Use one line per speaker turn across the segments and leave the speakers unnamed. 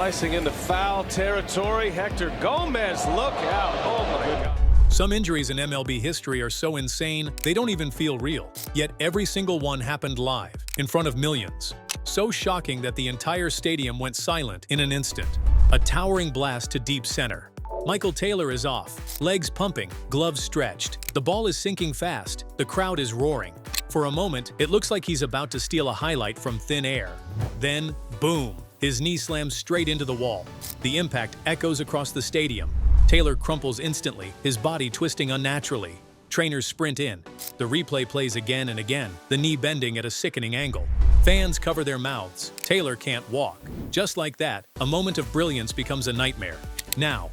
slicing into foul territory. Hector Gomez, look out. Oh my God.
Some injuries in MLB history are so insane, they don't even feel real. Yet every single one happened live, in front of millions. So shocking that the entire stadium went silent in an instant. A towering blast to deep center. Michael Taylor is off, legs pumping, gloves stretched. The ball is sinking fast, the crowd is roaring. For a moment, it looks like he's about to steal a highlight from thin air. Then, boom, his knee slams straight into the wall. The impact echoes across the stadium. Taylor crumples instantly, his body twisting unnaturally. Trainers sprint in. The replay plays again and again, the knee bending at a sickening angle. Fans cover their mouths. Taylor can't walk. Just like that, a moment of brilliance becomes a nightmare. Now,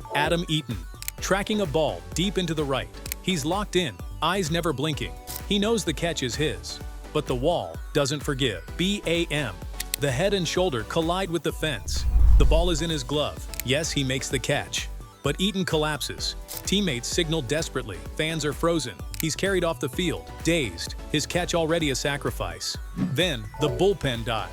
Eaton, tracking a ball deep into the right. He's locked in, eyes never blinking. He knows the catch is his. But the wall doesn't forgive. BAM. The head and shoulder collide with the fence. The ball is in his glove. Yes, he makes the catch. But Eaton collapses. Teammates signal desperately. Fans are frozen. He's carried off the field, dazed, his catch already a sacrifice. Then, the bullpen dive.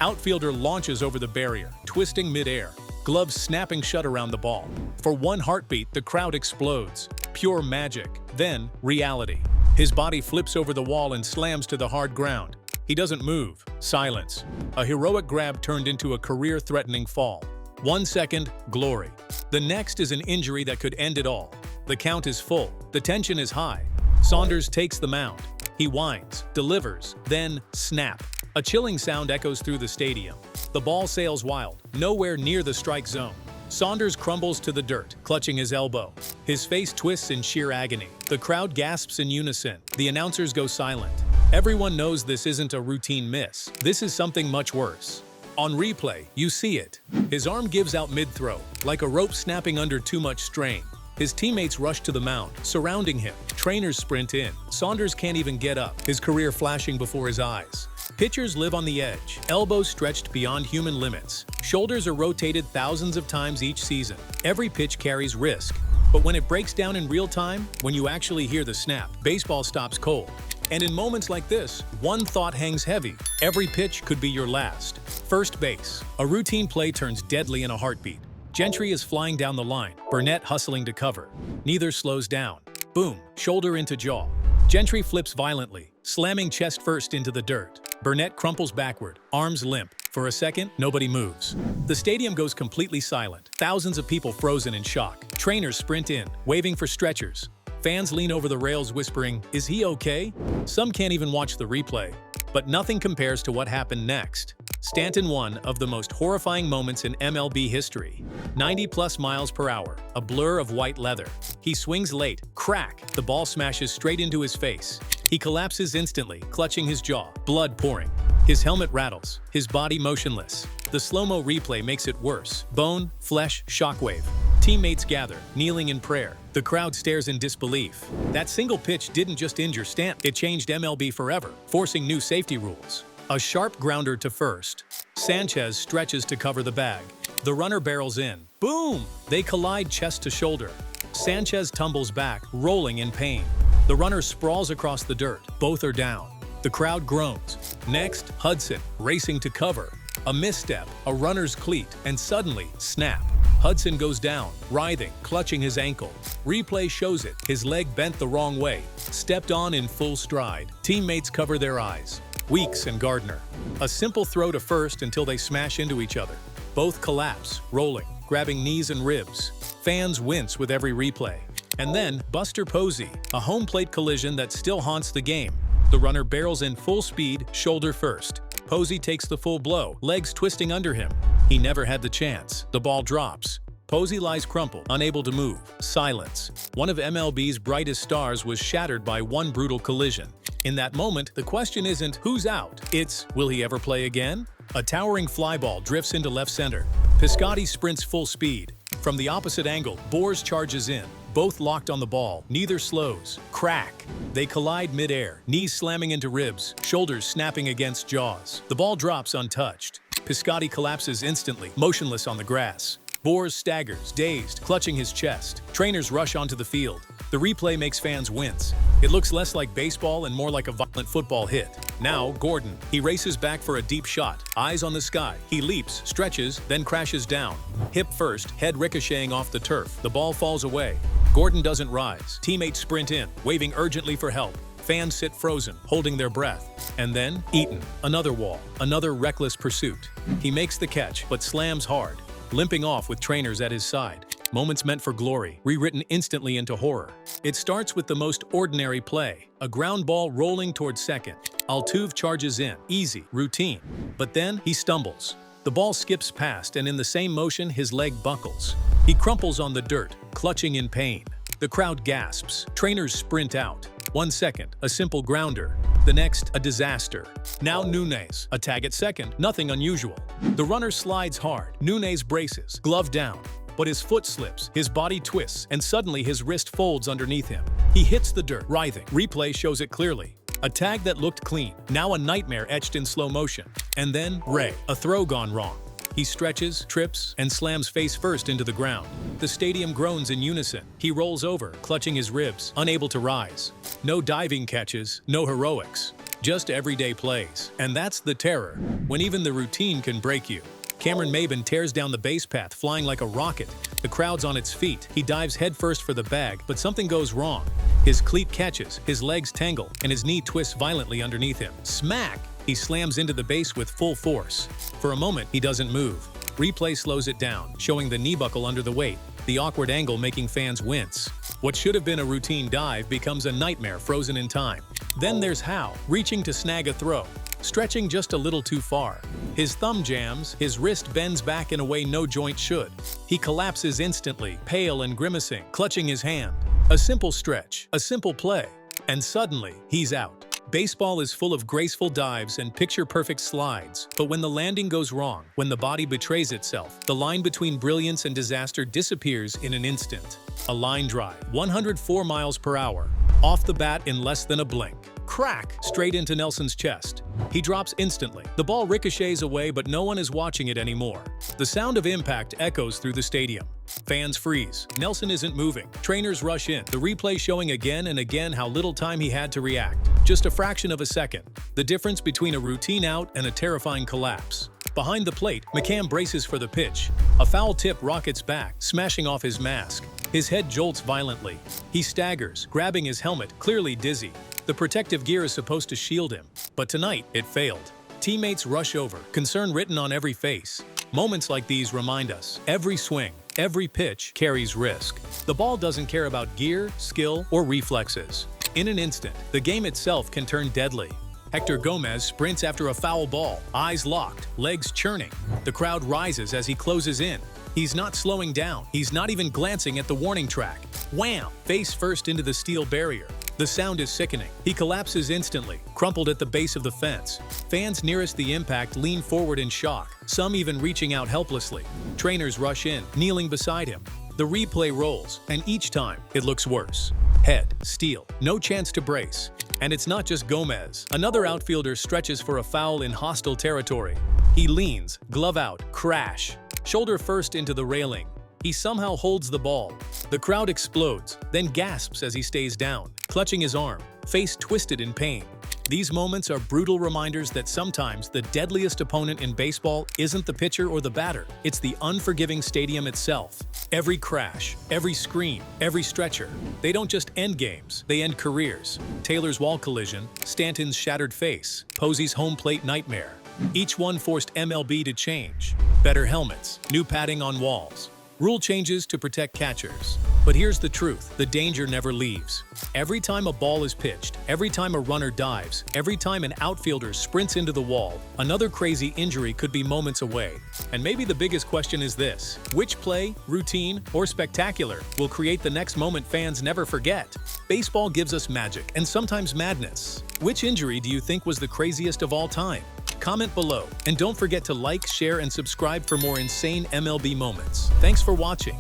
Outfielder launches over the barrier, twisting midair. Gloves snapping shut around the ball. For one heartbeat, the crowd explodes. Pure magic. Then, reality. His body flips over the wall and slams to the hard ground. He doesn't move. Silence. A heroic grab turned into a career-threatening fall. 1 second, glory. The next is an injury that could end it all. The count is full. The tension is high. Saunders takes the mound. He whines, delivers, then snap. A chilling sound echoes through the stadium. The ball sails wild, nowhere near the strike zone. Saunders crumbles to the dirt, clutching his elbow. His face twists in sheer agony. The crowd gasps in unison. The announcers go silent. Everyone knows this isn't a routine miss. This is something much worse. On replay, you see it. His arm gives out mid-throw, like a rope snapping under too much strain. His teammates rush to the mound, surrounding him. Trainers sprint in. Saunders can't even get up, his career flashing before his eyes. Pitchers live on the edge, elbows stretched beyond human limits. Shoulders are rotated thousands of times each season. Every pitch carries risk. But when it breaks down in real time, when you actually hear the snap, baseball stops cold. And in moments like this, one thought hangs heavy. Every pitch could be your last. First base. A routine play turns deadly in a heartbeat. Gentry is flying down the line, Burnett hustling to cover. Neither slows down. Boom, shoulder into jaw. Gentry flips violently, slamming chest first into the dirt. Burnett crumples backward, arms limp. For a second, nobody moves. The stadium goes completely silent. Thousands of people frozen in shock. Trainers sprint in, waving for stretchers. Fans lean over the rails whispering, "Is he okay?" Some can't even watch the replay. But nothing compares to what happened next. Stanton, one of the most horrifying moments in MLB history. 90+ miles per hour, a blur of white leather. He swings late, crack, the ball smashes straight into his face. He collapses instantly, clutching his jaw, blood pouring. His helmet rattles, his body motionless. The slow-mo replay makes it worse. Bone, flesh, shockwave. Teammates gather, kneeling in prayer. The crowd stares in disbelief. That single pitch didn't just injure Stanton, it changed MLB forever, forcing new safety rules. A sharp grounder to first. Sanchez stretches to cover the bag. The runner barrels in. Boom! They collide chest to shoulder. Sanchez tumbles back, rolling in pain. The runner sprawls across the dirt. Both are down. The crowd groans. Next, Hudson, racing to cover. A misstep, a runner's cleat, and suddenly, snap. Hudson goes down, writhing, clutching his ankle. Replay shows it, his leg bent the wrong way. Stepped on in full stride. Teammates cover their eyes. Weeks and Gardner. A simple throw to first until they smash into each other. Both collapse, rolling, grabbing knees and ribs. Fans wince with every replay. And then, Buster Posey, a home plate collision that still haunts the game. The runner barrels in full speed, shoulder first. Posey takes the full blow, legs twisting under him. He never had the chance. The ball drops. Posey lies crumpled, unable to move. Silence. One of MLB's brightest stars was shattered by one brutal collision. In that moment, the question isn't who's out, it's will he ever play again? A towering fly ball drifts into left center. Piscotty sprints full speed. From the opposite angle, Boers charges in. Both locked on the ball, neither slows. Crack! They collide midair, knees slamming into ribs, shoulders snapping against jaws. The ball drops untouched. Piscotty collapses instantly, motionless on the grass. Boers staggers, dazed, clutching his chest. Trainers rush onto the field. The replay makes fans wince. It looks less like baseball and more like a violent football hit. Now, Gordon. He races back for a deep shot. Eyes on the sky. He leaps, stretches, then crashes down. Hip first, head ricocheting off the turf. The ball falls away. Gordon doesn't rise. Teammates sprint in, waving urgently for help. Fans sit frozen, holding their breath. And then, Eaton. Another wall. Another reckless pursuit. He makes the catch, but slams hard, limping off with trainers at his side. Moments meant for glory, rewritten instantly into horror. It starts with the most ordinary play. A ground ball rolling towards second. Altuve charges in. Easy, routine. But then, he stumbles. The ball skips past, and in the same motion, his leg buckles. He crumples on the dirt, clutching in pain. The crowd gasps. Trainers sprint out. 1 second, a simple grounder. The next, a disaster. Now Nunez, a tag at second, nothing unusual. The runner slides hard. Nunez braces, glove down. But his foot slips, his body twists, and suddenly his wrist folds underneath him. He hits the dirt, writhing. Replay shows it clearly. A tag that looked clean, now a nightmare etched in slow motion. And then, Ray, a throw gone wrong. He stretches, trips, and slams face first into the ground. The stadium groans in unison. He rolls over, clutching his ribs, unable to rise. No diving catches, no heroics. Just everyday plays. And that's the terror, when even the routine can break you. Cameron Maybin tears down the base path, flying like a rocket. The crowd's on its feet. He dives headfirst for the bag, but something goes wrong. His cleat catches, his legs tangle, and his knee twists violently underneath him. Smack! He slams into the base with full force. For a moment, he doesn't move. Replay slows it down, showing the knee buckle under the weight, the awkward angle making fans wince. What should have been a routine dive becomes a nightmare frozen in time. Then there's Howe, reaching to snag a throw, stretching just a little too far. His thumb jams, his wrist bends back in a way no joint should. He collapses instantly, pale and grimacing, clutching his hand. A simple stretch, a simple play, and suddenly, he's out. Baseball is full of graceful dives and picture-perfect slides, but when the landing goes wrong, when the body betrays itself, the line between brilliance and disaster disappears in an instant. A line drive, 104 miles per hour, off the bat in less than a blink. Crack! Straight into Nelson's chest. He drops instantly. The ball ricochets away, but no one is watching it anymore. The sound of impact echoes through the stadium. Fans freeze. Nelson isn't moving. Trainers rush in, the replay showing again and again how little time he had to react. Just a fraction of a second. The difference between a routine out and a terrifying collapse. Behind the plate, McCann braces for the pitch. A foul tip rockets back, smashing off his mask. His head jolts violently. He staggers, grabbing his helmet, clearly dizzy. The protective gear is supposed to shield him, but tonight it failed. Teammates rush over, concern written on every face. Moments like these remind us, every swing, every pitch carries risk. The ball doesn't care about gear, skill, or reflexes. In an instant, the game itself can turn deadly. Hector Gomez sprints after a foul ball, eyes locked, legs churning. The crowd rises as he closes in. He's not slowing down. He's not even glancing at the warning track. Wham! Face first into the steel barrier. The sound is sickening. He collapses instantly, crumpled at the base of the fence. Fans nearest the impact lean forward in shock, some even reaching out helplessly. Trainers rush in, kneeling beside him. The replay rolls, and each time, it looks worse. Head, steel, no chance to brace. And it's not just Gomez. Another outfielder stretches for a foul in hostile territory. He leans, glove out, crash. Shoulder first into the railing. He somehow holds the ball. The crowd explodes, then gasps as he stays down, clutching his arm, face twisted in pain. These moments are brutal reminders that sometimes the deadliest opponent in baseball isn't the pitcher or the batter, it's the unforgiving stadium itself. Every crash, every scream, every stretcher. They don't just end games, they end careers. Taylor's wall collision, Stanton's shattered face, Posey's home plate nightmare. Each one forced MLB to change. Better helmets, new padding on walls. Rule changes to protect catchers. But here's the truth, the danger never leaves. Every time a ball is pitched, every time a runner dives, every time an outfielder sprints into the wall, another crazy injury could be moments away. And maybe the biggest question is this: which play, routine, or spectacular will create the next moment fans never forget? Baseball gives us magic and sometimes madness. Which injury do you think was the craziest of all time? Comment below, and don't forget to like, share, and subscribe for more insane MLB moments. Thanks for watching.